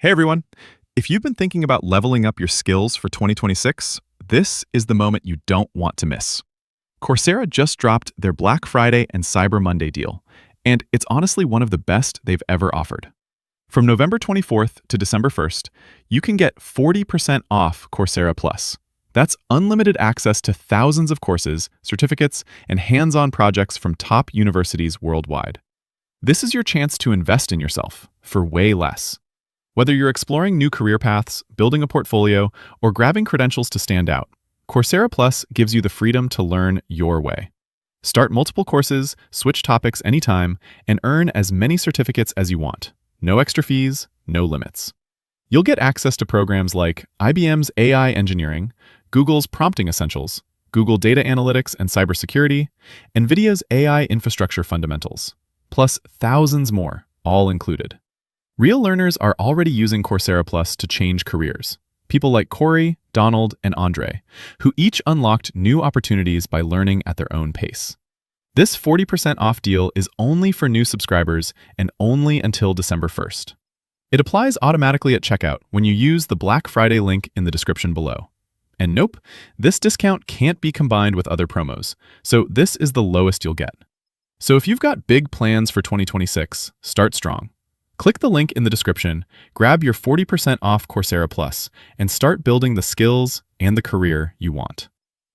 Hey everyone! If you've been thinking about leveling up your skills for 2026, this is the moment you don't want to miss. Coursera just dropped their Black Friday and Cyber Monday deal, and it's honestly one of the best they've ever offered. From November 24th to December 1st, you can get 40% off Coursera Plus. That's unlimited access to thousands of courses, certificates, and hands-on projects from top universities worldwide. This is your chance to invest in yourself for way less. Whether you're exploring new career paths, building a portfolio, or grabbing credentials to stand out, Coursera Plus gives you the freedom to learn your way. Start multiple courses, switch topics anytime, and earn as many certificates as you want. No extra fees, no limits. You'll get access to programs like IBM's AI Engineering, Google's Prompting Essentials, Google Data Analytics and Cybersecurity, NVIDIA's AI Infrastructure Fundamentals, plus thousands more, all included. Real learners are already using Coursera Plus to change careers. People like Corey, Donald, and Andre, who each unlocked new opportunities by learning at their own pace. This 40% off deal is only for new subscribers and only until December 1st. It applies automatically at checkout when you use the Black Friday link in the description below. And nope, this discount can't be combined with other promos, so this is the lowest you'll get. So if you've got big plans for 2026, start strong. Click the link in the description, grab your 40% off Coursera Plus, and start building the skills and the career you want.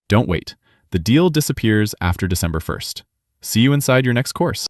Don't wait. The deal disappears after December 1st. See you inside your next course.